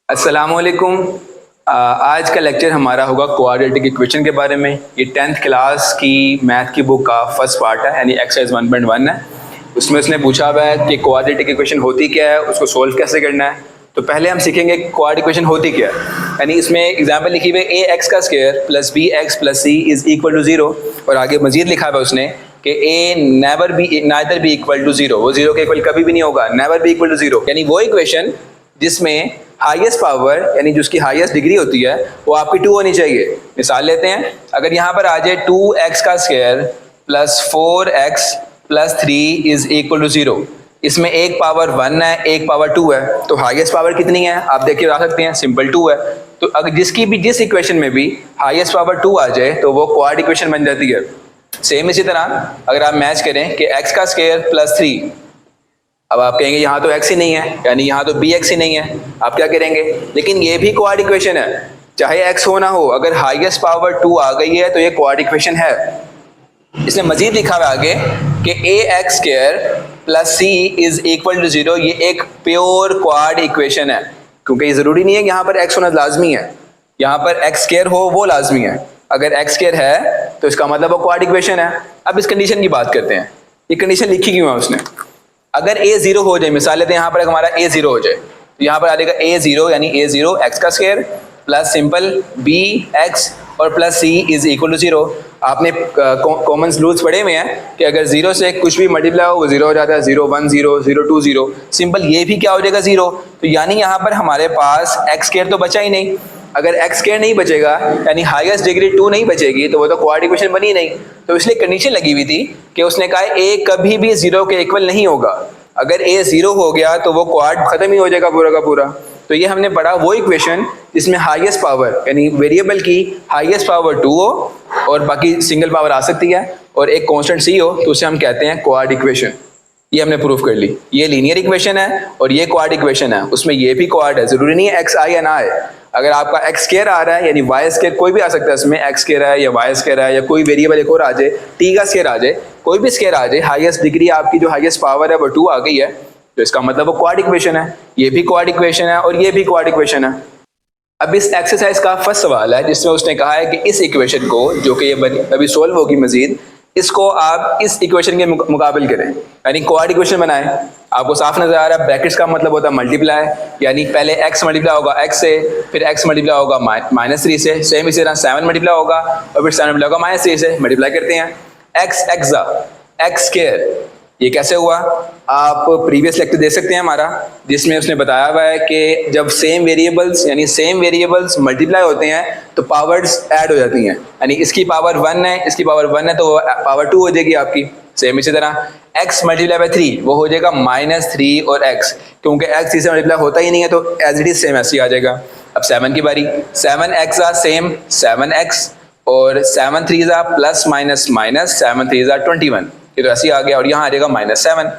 अस्सलामुअलैकुम। आज का लेक्चर हमारा होगा क्वाड्रेटिक इक्वेशन के बारे में। ये 10th क्लास की मैथ की बुक का फर्स्ट पार्ट है, यानी एक्सरसाइज 1.1 है। उसमें उसने पूछा हुआ है कि क्वाड्रेटिक इक्वेशन होती क्या है, उसको सोल्व कैसे करना है। तो पहले हम सीखेंगे क्वाड इक्वेशन होती क्या है। यानी इसमें एग्जाम्पल लिखी हुई है ए एक्स का square plus b x plus c is equal to 0, और आगे मजीद लिखा हुआ है उसने कि a never b neither b equal to 0, वो 0 के इक्वल कभी भी नहीं होगा, नेवर बी इक्वल टू 0। यानी वो इक्वेशन जिसमें हाईएस्ट पावर यानी जिसकी हाईएस्ट डिग्री होती है वो आपकी 2 होनी चाहिए। मिसाल लेते हैं, अगर यहाँ पर आ जाए 2x का square plus 4x plus 3 is equal to 0, इसमें एक पावर 1 है एक पावर 2 है, तो हाईएस्ट पावर कितनी है आप देख के बता सकते हैं, सिंपल 2 है। तो अगर जिस इक्वेशन में भी हाईएस्ट पावर 2 आ जाए तो वो क्वाड इक्वेशन बन जाती है। सेम इसी तरह अगर आप मैच करें कि x का स्क्वायर प्लस 3, अब आप कहेंगे यहाँ तो x ही नहीं है, यानी यहाँ तो bx ही नहीं है, आप क्या करेंगे, लेकिन ये भी क्वाड इक्वेशन है, चाहे x हो ना हो, अगर हाईएस्ट पावर 2 आ गई है तो ये क्वाड इक्वेशन है। इसने मजीद लिखा हुआ आगे कि ax square plus c is equal to 0, ये एक प्योर क्वाड इक्वेशन है, क्योंकि ये जरूरी नहीं है कि यहाँ पर x होना लाजमी है, यहाँ पर x स्क्वायर हो वो लाजमी है। अगर x स्क्वायर है तो इसका मतलब वो क्वाड इक्वेशन है। अब इस कंडीशन की बात करते हैं, ये कंडीशन लिखी क्यों है उसने। अगर a 0 हो जाए, मिसाल लेते हैं यहाँ पर हमारा a 0 हो जाए, तो यहाँ पर आ जाएगा a 0 यानी a 0 x का square plus simple b x और plus c is equal to 0। आपने कॉमन रूल्स पढ़े हुए हैं कि अगर 0 से कुछ भी मल्टीप्लाई हो वो 0 हो जाता है, 0 1 0 0 2 0, सिंपल ये भी क्या हो जाएगा 0। तो यानी यहाँ पर हमारे पास x स्क्वायर तो बचा ही नहीं। अगर x स्क्वायर नहीं बचेगा यानी हाईएस्ट डिग्री 2 नहीं बचेगी तो वो तो क्वाड इक्वेशन बनी नहीं। तो इसलिए कंडीशन लगी हुई थी कि उसने कहा a कभी भी 0 के इक्वल नहीं होगा, अगर a 0 हो गया तो वो क्वाड खत्म ही हो जाएगा पूरा का पूरा। तो ये हमने पढ़ा वो इक्वेशन जिसमें हाईएस्ट पावर यानी वेरिएबल की हाईएस्ट पावर 2 हो और बाकी सिंगल पावर आ सकती है और एक कांस्टेंट c हो, तो उसे हम कहते हैं क्वाड इक्वेशन। ये हमने प्रूफ कर ली, ये लीनियर इक्वेशन है और ये क्वाड इक्वेशन है, उसमें ये भी क्वाड है, जरूरी नहीं है x आए या ना आए। अगर आपका x स्क्वायर आ रहा है यानी y स्क्वायर कोई भी आ सकता है, इसमें x स्क्वायर है या y स्क्वायर है या कोई वेरिएबल एक और आ जाए, t का स्क्वायर आ जाए, कोई भी स्क्वायर आ जाए, हाईएस्ट डिग्री आपकी जो हाईएस्ट पावर है वो 2 आ गई है, तो इसका मतलब वो क्वाड इक्वेशन है। ये भी क्वाड इक्वेशन है और ये भी क्वाड इक्वेशन है। अब इस एक्सरसाइज का फर्स्ट सवाल है जिसमें उसने कहा है कि इस इक्वेशन को जो कि ये अभी सोल्व होगी मजीद, इसको आप इस इक्वेशन के मुकाबले करें यानी क्वाड इक्वेशन बनाएं। आपको साफ नजर आ रहा है, ब्रैकेट्स का मतलब होता है मल्टीप्लाई, यानी पहले x मल्टीप्लाई होगा x से, फिर x मल्टीप्लाई होगा -3 से, सेम इसी तरह 7 मल्टीप्लाई होगा और फिर 7 मल्टीप्लाई होगा -3 से। मल्टीप्लाई करते हैं x स्क्वायर, ये कैसे हुआ, आप प्रीवियस लेक्चर देख सकते हैं हमारा, जिसमें उसने बताया हुआ है कि जब सेम वेरिएबल्स मल्टीप्लाई होते हैं तो पावर्स ऐड हो जाती हैं, यानी इसकी पावर 1 है इसकी पावर 1 है तो पावर 2 हो जाएगी आपकी। सेम इसी तरह x मल्टीप्लाई बाय 3 वो हो जाएगा -3 और x, क्योंकि x 3 से मल्टीप्लाई होता ही नहीं है तो एज इट इज सेम ऐसे ही आ जाएगा। अब 7 की बारी, 7x सेम 7x और 7 3 प्लस माइनस माइनस 7 3 21, ये तो ऐसे ही आ गया और यहाँ आ जाएगा -7,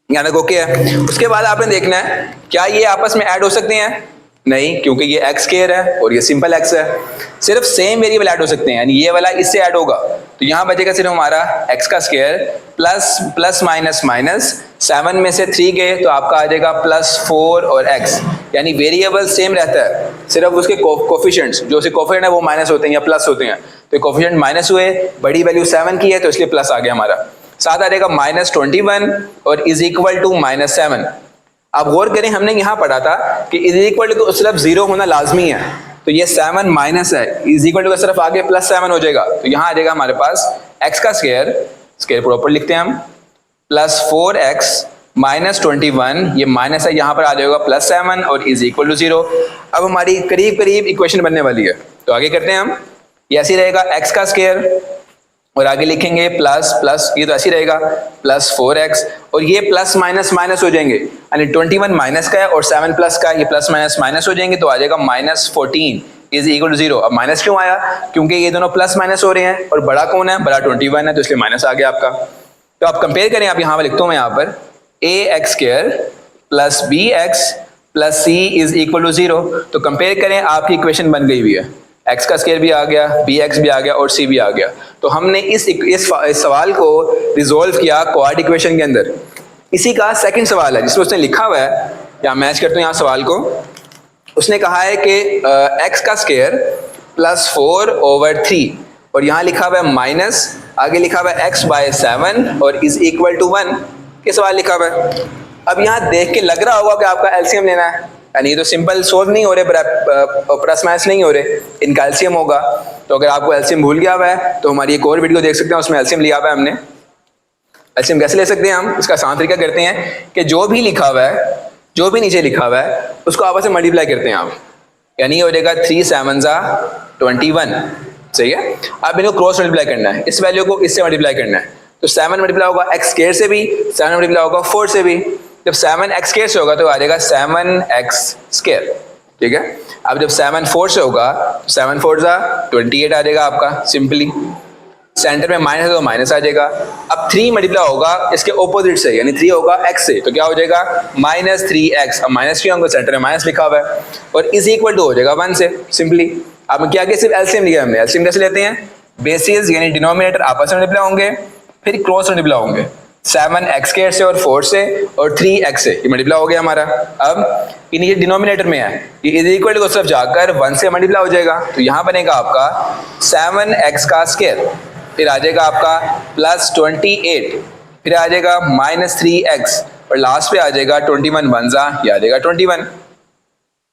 यहाँ तक ओके है। उसके बाद आपने देखना है क्या ये आपस में ऐड हो सकते हैं, नहीं, क्योंकि ये x स्क्वायर है और ये सिंपल x है। सिर्फ सेम वेरिएबल ऐड हो सकते हैं, यानी ये वाला इससे ऐड होगा, तो यहाँ बचेगा सिर्फ हमारा x का स्क्वायर प्लस माइनस माइनस 7 में से 3 गए तो आपका आ जाएगा +4 और x, यानी वेरिएबल सेम रहता है, सिर्फ उसके कोफिशिएंट्स जो उसके कोफिशिएंट है वो माइनस होते हैं या प्लस होते हैं, तो कोफिशिएंट माइनस हुए, बड़ी वैल्यू 7 की है तो इसलिए प्लस आ गया हमारा। साथ आ जाएगा -21 और इज इक्वल टू -7। आप गौर करें, हमने यहाँ पढ़ा था कि इज इक्वल टू सिर्फ 0 होना लाजमी है, तो ये 7 माइनस है, इज इक्वल टू का सिर्फ आगे +7 हो जाएगा, तो यहाँ आ जाएगा हमारे पास x का स्क्वायर प्रॉपर लिखते हैं हम, +4x -21, ये माइनस है, यहाँ पर आ जाएगा +7 और इज इक्वल टू 0। अब हमारी करीब करीब इक्वेशन बनने वाली है, तो आगे करते हैं हम। ये ऐसे रहेगा x का स्क्वायर और आगे लिखेंगे प्लस ये तो ऐसे रहेगा +4x और ये प्लस माइनस माइनस हो जाएंगे, यानी 21 माइनस का है और 7 प्लस का, ये प्लस माइनस माइनस हो जाएंगे तो आ जाएगा -14 इज इक्वल टू 0। अब माइनस क्यों आया, क्योंकि ये दोनों प्लस माइनस हो रहे हैं और बड़ा कौन है, बड़ा 21 है, तो इसलिए माइनस आ गया आपका। तो आप कंपेयर करें, आप यहाँ पर लिखता हूँ मैं यहाँ पर ax square plus bx plus c is equal to 0, तो कंपेयर करें आपकी इक्वेशन बन गई हुई है, x का स्क्वायर भी आ गया, bx भी आ गया और c भी आ गया। तो हमने इस सवाल को रिजोल्व किया क्वाड इक्वेशन के अंदर। इसी का सेकंड सवाल है जिसमें उसने लिखा हुआ है, या मैच करते हैं यहाँ सवाल को, उसने कहा है कि x का स्क्वायर +4/3 और यहाँ लिखा हुआ है माइनस, आगे लिखा हुआ है x/7 और इज इक्वल टू 1 के सवाल लिखा हुआ है। अब यहाँ देख के लग रहा होगा कि आपका एलसीएम लेना है, यानी ये तो सिंपल सोल्व नहीं हो रहे, प्लस माइनस नहीं हो रहे, इनका एलसीएम होगा। तो अगर आपको एलसीएम भूल गया हुआ है तो हमारी एक और वीडियो देख सकते हैं, उसमें एलसीएम लिया हुआ है हमने। एलसीएम कैसे ले सकते हैं हम, इसका आसान तरीका करते हैं कि जो भी लिखा हुआ है, जो भी नीचे लिखा हुआ है उसको आपस में मल्टीप्लाई करते हैं आप, यानी हो जाएगा 3 7 21, सही है। अब इनको क्रॉस मल्टीप्लाई करना है, इस वैल्यू को इससे मल्टीप्लाई करना है, तो 7 मल्टीप्लाई होगा x स्क्वायर से भी, 7 मल्टीप्लाई होगा 4 से भी। जब 7 x स्क्वायर से होगा तो आ जाएगा 7x स्क्वायर, ठीक है। अब जब 7 4 से होगा, 7 4 28 आ जाएगा आपका, सिंपली सेंटर में माइनस है तो माइनस आ जाएगा। अब 3 मल्टीप्लाई होगा इसके ऑपोजिट से, यानी 3 होगा x से, तो क्या हो जाएगा -3x। अब -3 होगा, सेंटर में माइनस लिखा हुआ है और इज इक्वल टू हो जाएगा 1 से, सिंपली। अब क्या किया, सिर्फ एलसीएम लिया हमने। एलसीएम कैसे लेते हैं, बेसिस यानी डिनोमिनेटर आपस में मल्टीप्लाई होंगे, फिर क्रॉस मल्टीप्लाई होंगे, 7x स्क्वायर से और 4 से और 3x से, ये मल्टीप्लाई हो गया हमारा। अब ये डिनोमिनेटर में है, ये इज इक्वल टू सिर्फ जाकर 1 से मल्टीप्लाई हो जाएगा, तो यहाँ बनेगा आपका 7x का स्क्वायर, फिर आ जाएगा आपका +28, फिर आ जाएगा -3x और लास्ट पे आ जाएगा 21 1 ये आ जाएगा 21।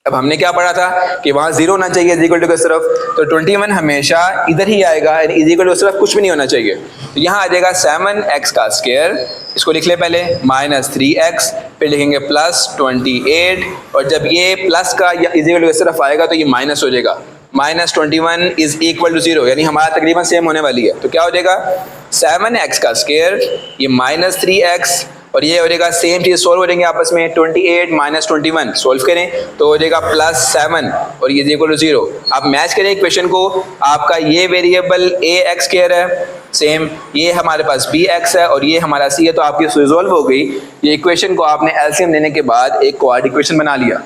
अब हमने क्या पढ़ा था कि वहां 0 होना चाहिए इज इक्वल टू की तरफ, तो 21 हमेशा इधर ही आएगा, इज इक्वल टू की तरफ कुछ भी नहीं होना चाहिए। तो यहाँ आ जाएगा 7x का स्क्वायर, इसको लिख ले पहले, -3x, फिर लिखेंगे +28 और जब ये प्लस का या इज इक्वल टू की तरफ आएगा तो ये माइनस हो जाएगा, -21 इज इक्वल टू 0, यानी हमारा तकरीबन सेम होने वाली है। तो क्या हो जाएगा 7x का स्क्वायर, ये -3x और ये हो जाएगा सेम चीज, सोल्व हो जाएंगे आपस में, 28 -21 सोल्व करें तो हो जाएगा +7 और ये इक्वल टू 0। आप मैच करें इक्वेशन को, आपका ये वेरिएबल ax स्क्वायर है, सेम ये हमारे पास bx है और ये हमारा c है, तो आपकी रिजॉल्व हो गई। ये इक्वेशन को आपने एलसीएम लेने के बाद एक क्वाड्रेटिक इक्वेशन बना लिया।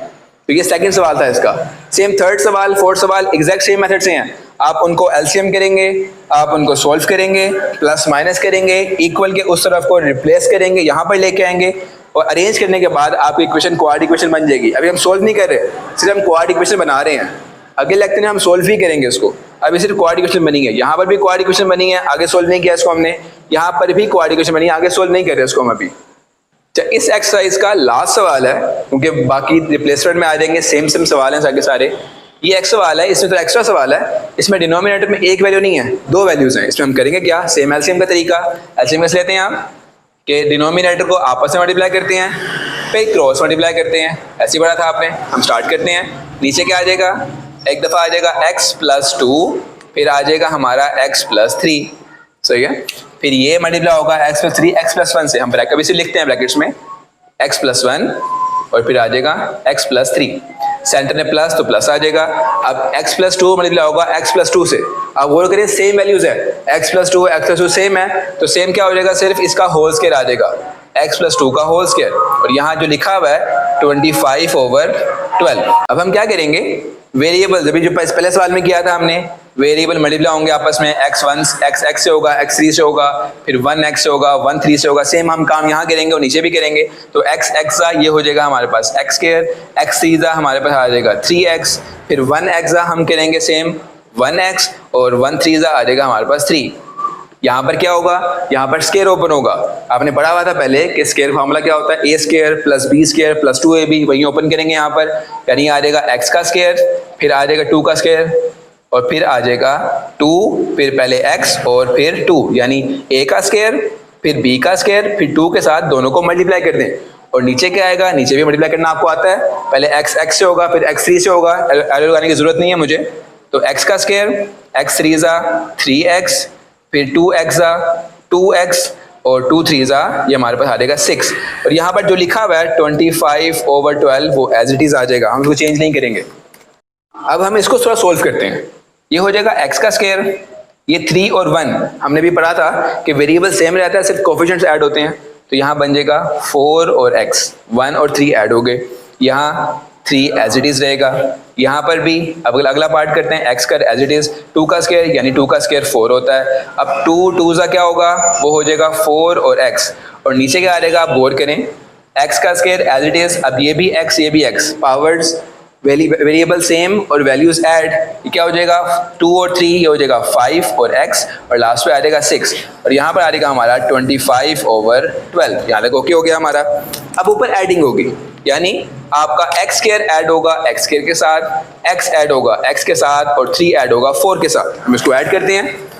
तो ये सेकंड सवाल था इसका। सेम थर्ड सवाल, फोर्थ सवाल एग्जैक्ट सेम मेथड से हैं, आप उनको एलसीएम करेंगे, आप उनको सॉल्व करेंगे, प्लस माइनस करेंगे, इक्वल के उस तरफ को रिप्लेस करेंगे, यहाँ पर लेके आएंगे और अरेंज करने के बाद आपकी इक्वेशन क्वाड्रेटिक इक्वेशन बन जाएगी। अभी हम सॉल्व नहीं कर रहे, सिर्फ हम क्वाड्रेटिक इक्वेशन बना रहे हैं, अगले लेक्चर में हम सॉल्व ही करेंगे इसको। अभी सिर्फ क्वाड्रेटिक इक्वेशन बनी है, यहाँ पर भी क्वाड्रेटिक इक्वेशन बनी है, आगे सॉल्व नहीं किया इसको हमने, यहाँ पर भी क्वाड्रेटिक इक्वेशन बनी है, आगे सॉल्व नहीं कर रहे इसको हम अभी। इस एक्सरसाइज का लास्ट सवाल है, क्योंकि बाकी रिप्लेसमेंट में आ जाएंगे, सेम सवाल हैं सारे। ये एक सवाल है, इसमें तो एक्स्ट्रा सवाल है, इसमें डिनोमिनेटर में एक वैल्यू नहीं है, 2 वैल्यूज हैं। इसमें हम करेंगे क्या, सेम एलसीएम का तरीका। एलसीएम कैसे लेते हैं आप, कि डिनोमिनेटर को आपस में मल्टीप्लाई करते हैं, फिर क्रॉस मल्टीप्लाई करते हैं, ऐसे ही पढ़ा था आपने। हम स्टार्ट करते हैं, नीचे क्या आ जाएगा, एक दफ़ा आ जाएगा x+2, फिर आ जाएगा हमारा x+3, सही है। फिर ये मल्टीप्लाई होगा x+3 x+1 से, हम ब्रैकेट भी से लिखते हैं ब्रैकेट्स में, x+1 और फिर आ जाएगा x+3, सेंटर में प्लस तो प्लस आ जाएगा। अब x+2 मल्टीप्लाई होगा x+2 से, अब वो करें सेम वैल्यूज है, x+2 सेम है, तो सेम क्या हो जाएगा, सिर्फ इसका होल स्क्वायर आ जाएगा, x+2 का होल स्क्वायर, और यहाँ जो लिखा हुआ है 25/12। अब हम क्या करेंगे, वेरिएबल अभी जो पहले सवाल में किया था हमने, वेरिएबल मल्टीप्लाई होंगे आपस में, x1 x से होगा, x3 से होगा, फिर 1x से होगा, 1 3 से होगा, सेम हम काम यहाँ करेंगे और नीचे भी करेंगे। तो x ये हो जाएगा हमारे पास x स्क्वायर, x3 हमारे पास आ जाएगा 3x, फिर 1x हम करेंगे सेम 1x और 1 3 आ जाएगा हमारे पास 3। यहाँ पर क्या होगा, यहाँ पर स्क्वायर ओपन होगा, आपने पढ़ा हुआ था पहले कि स्क्वायर फार्मूला क्या होता है, a² + b² + 2ab, वही ओपन करेंगे यहाँ पर, यानी आ जाएगा x का स्क्वायर, फिर आ जाएगा 2 का स्क्वायर और फिर आ जाएगा 2, फिर पहले x और फिर 2, यानी a का स्क्वायर फिर b का स्क्वायर फिर 2 के साथ दोनों को मल्टीप्लाई कर दें, और नीचे क्या आएगा, नीचे भी मल्टीप्लाई करना आपको आता है, पहले x से होगा, फिर x3 से होगा, एरो लगाने की जरूरत नहीं है मुझे। तो x का स्क्वायर, x3 3x, फिर 2x 2x और 2 3 ये हमारे पास आ जाएगा 6, और यहाँ पर जो लिखा हुआ है 25/12 वो एज इट इज आ जाएगा, हम इसको चेंज नहीं करेंगे। अब हम इसको थोड़ा सोल्व करते हैं, ये हो जाएगा x का स्क्वायर, ये 3 और 1 हमने भी पढ़ा था कि वेरिएबल सेम रहता है, सिर्फ कोफिशिएंट्स ऐड होते हैं, तो यहाँ बन जाएगा 4 और x, 1 और 3 ऐड हो गए, यहाँ 3 एज इट इज रहेगा, यहाँ पर भी अब अगला पार्ट करते हैं, x का एज इट इज, 2 का स्क्वायर यानी 2 का स्क्वायर 4 होता है, अब 2 क्या होगा, वो हो जाएगा 4 और x, और नीचे क्या आ जाएगा, आप गौर करें, x का स्क्वायर एज इट इज, अब ये भी x पावर्स वेरिएबल सेम और वैल्यूज ऐड, ये क्या हो जाएगा 2 और 3, ये हो जाएगा 5 और x, और लास्ट पे आ जाएगा 6, और यहाँ पर आ जाएगा हमारा 25/12। यहाँ तक ओके हो गया हमारा। अब ऊपर एडिंग होगी, यानी आपका x स्क्वायर ऐड होगा x स्क्वायर के साथ, x ऐड होगा x के साथ, और 3 ऐड होगा 4 के साथ। हम इसको ऐड करते हैं,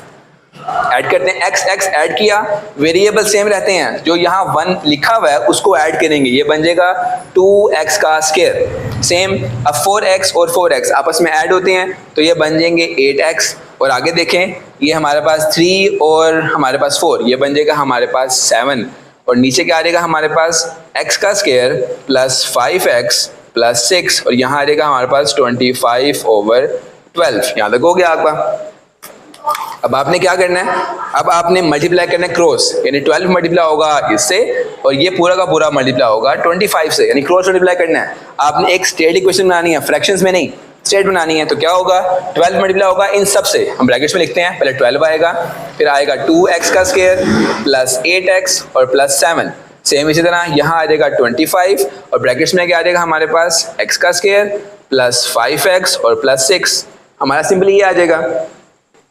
x ऐड किया, वेरिएबल सेम रहते हैं, जो यहाँ 1 लिखा हुआ है उसको ऐड करेंगे, ये बन जाएगा 2x का स्क्वायर सेम। अब 4x और 4x आपस में ऐड होते हैं तो ये बन जाएंगे 8x, और आगे देखें ये हमारे पास 3 और हमारे पास 4, ये बन जाएगा हमारे पास 7, और नीचे क्या आ जाएगा हमारे पास x का स्क्वायर प्लस 5x प्लस 6, और यहाँ आ जाएगा हमारे पास 25/12। यहाँ तक हो गया आपका। अब आपने क्या करना है, अब आपने मल्टीप्लाई करना है क्रॉस, यानी 12 मल्टीप्लाई होगा इससे और ये पूरा का पूरा मल्टीप्लाई होगा 25 से, यानी क्रॉस मल्टीप्लाई करना है। आपने एक स्टेट इक्वेशन बनानी है, फ्रैक्शंस में नहीं, स्टेट बनानी है। तो क्या होगा, 12 मल्टीप्लाई होगा इन सब से, हम ब्रैकेट्स में लिखते हैं, पहले 12 आएगा, फिर आएगा 2x का स्क्वायर प्लस 8x और प्लस 7, सेम इसी तरह यहाँ आ जाएगा 25, और ब्रैकेट्स में क्या आ जाएगा हमारे पास x का स्क्वायर प्लस 5x और प्लस 6, हमारा सिंपली ये आ जाएगा।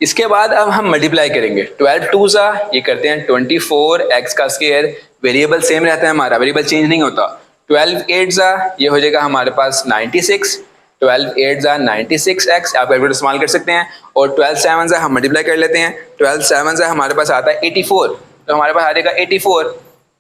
इसके बाद अब हम मल्टीप्लाई करेंगे, 12 2 सा ये करते हैं 24x का स्क्वायर, वेरिएबल सेम रहता है हमारा, वेरिएबल चेंज नहीं होता। 12 8 सा ये हो जाएगा हमारे पास 96, 12 8 सा 96x, आप कैलकुलेटर इस्तेमाल कर सकते हैं, और 12 7 सा हम मल्टीप्लाई कर लेते हैं, 12 7 सा हमारे पास आता है 84, तो हमारे पास आ जाएगा 84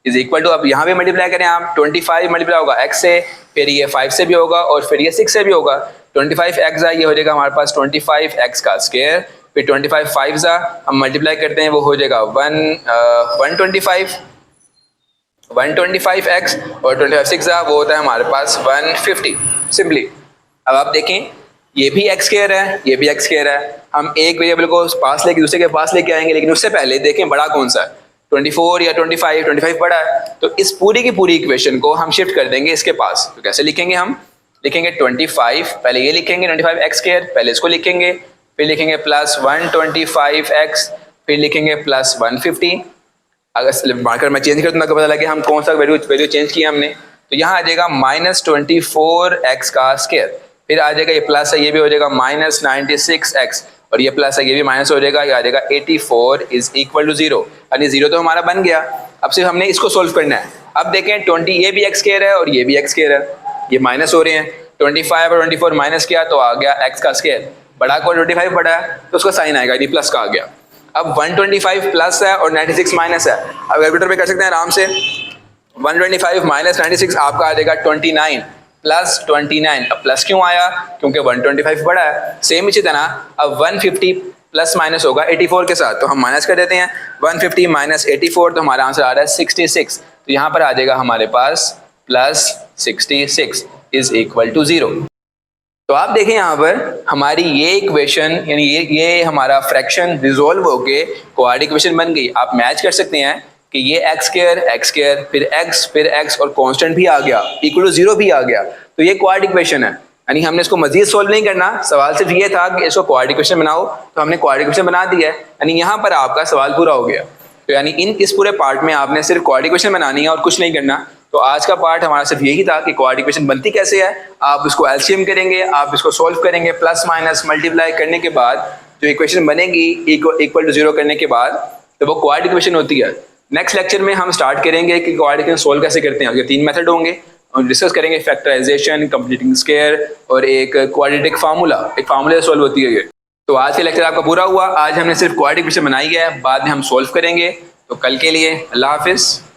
इज इक्वल टू, अब यहाँ पे मल्टीप्लाई करें आप, 25 मल्टीप्लाई होगा x से, फिर ये 5 से भी होगा, और फिर ये 6 से भी होगा, 25x ये हो जाएगा हमारे पास 25x का स्क्वायर, फिर 25 5 सा हम मल्टीप्लाई करते हैं, वो हो जाएगा 125x, और 25 6 सा वो होता है हमारे पास 150 सिंपली। अब आप देखें ये भी x स्क्वायर है, ये भी x स्क्वायर है, हम एक वेरिएबल को पास लेके दूसरे के पास लेके आएंगे, लेकिन उससे पहले देखें बड़ा कौन सा है, 24 या 25 बड़ा है, तो इस पूरी की पूरी इक्वेशन को हम शिफ्ट कर देंगे इसके पास। तो कैसे लिखेंगे, हम लिखेंगे 25, पहले ये लिखेंगे 25x स्क्वायर, पहले इसको लिखेंगे, फिर लिखेंगे प्लस 125x, फिर लिखेंगे प्लस 150। अगर मार्कर में चेंज कर दूँ तो पता लगे हम कौन सा वैल्यू चेंज किया हमने, तो यहाँ आ जाएगा -24x का स्क्वायर, फिर आ जाएगा ये प्लस है, ये भी हो जाएगा -96x, और ये प्लस है, ये भी माइनस हो जाएगा, ये आ जाएगा 84 इज इक्वल टू 0, यानी 0 तो हमारा बन गया। अब सिर्फ हमने इसको सोल्व करना है। अब देखें 20 ये भी x स्क्वायर है और ये भी x स्क्वायर है, ये माइनस हो रहे हैं, 25 और 24 माइनस किया तो आ गया x का स्क्वायर, बड़ा को 25 बड़ा है तो उसका साइन आएगा, ये प्लस का आ गया। अब 125 प्लस है और 96 माइनस है, अब कैलकुलेटर पे कर सकते हैं आराम से, 125 माइनस 96 आपका आ जाएगा 29 प्लस 29। अब प्लस क्यों आया, क्योंकि 125 बड़ा है। सेम इसी तरह अब 150 प्लस माइनस होगा 84 के साथ, तो हम माइनस कर देते हैं, 150 माइनस 84 तो हमारा आंसर आ रहा है 66, तो यहाँ पर आ जाएगा हमारे पास प्लस 66 इज इक्वल टू 0। तो आप देखें यहाँ पर हमारी ये इक्वेशन यानी ये हमारा फ्रैक्शन रिजोल्व होके क्वाड्रेटिक इक्वेशन बन गई। आप मैच कर सकते हैं कि ये x स्क्वायर फिर x और कांस्टेंट भी आ गया, इक्वल टू 0 भी आ गया, तो ये क्वाड्रेटिक इक्वेशन है। यानी हमने इसको मजीद सोल्व नहीं करना, सवाल सिर्फ ये था कि इसको क्वाड्रेटिक इक्वेशन बनाओ, तो हमने क्वाड्रेटिक इक्वेशन बना दिया है, यानी यहाँ पर आपका सवाल पूरा हो गया। तो यानी इस पूरे पार्ट में आपने सिर्फ क्वाड्रेटिक इक्वेशन बनानी है और कुछ नहीं करना। तो आज का पार्ट हमारा सिर्फ यही था कि क्वाड्रेटिक इक्वेशन बनती कैसे है, आप इसको एलसीएम करेंगे, आप इसको सोल्व करेंगे, प्लस माइनस मल्टीप्लाई करने के बाद जो इक्वेशन बनेगी इक्वल टू 0 करने के बाद, तो वो क्वाड्रेटिक इक्वेशन होती है। नेक्स्ट लेक्चर में हम स्टार्ट करेंगे कि क्वाड्रेटिक इक्वेशन सोल्व कैसे करते हैं। उसके 3 मेथड होंगे और डिस्कस करेंगे, फैक्टराइजेशन, कंप्लीटिंग स्क्वायर और एक क्वाड्रेटिक फार्मूला, एक फार्मूला से सोल्व होती है ये। तो आज का लेक्चर आपका पूरा हुआ। आज हमने सिर्फ क्वाड्रेटिक इक्वेशन बनाई है, बाद में हम सोल्व करेंगे। तो कल के लिए अल्लाह हाफिज़।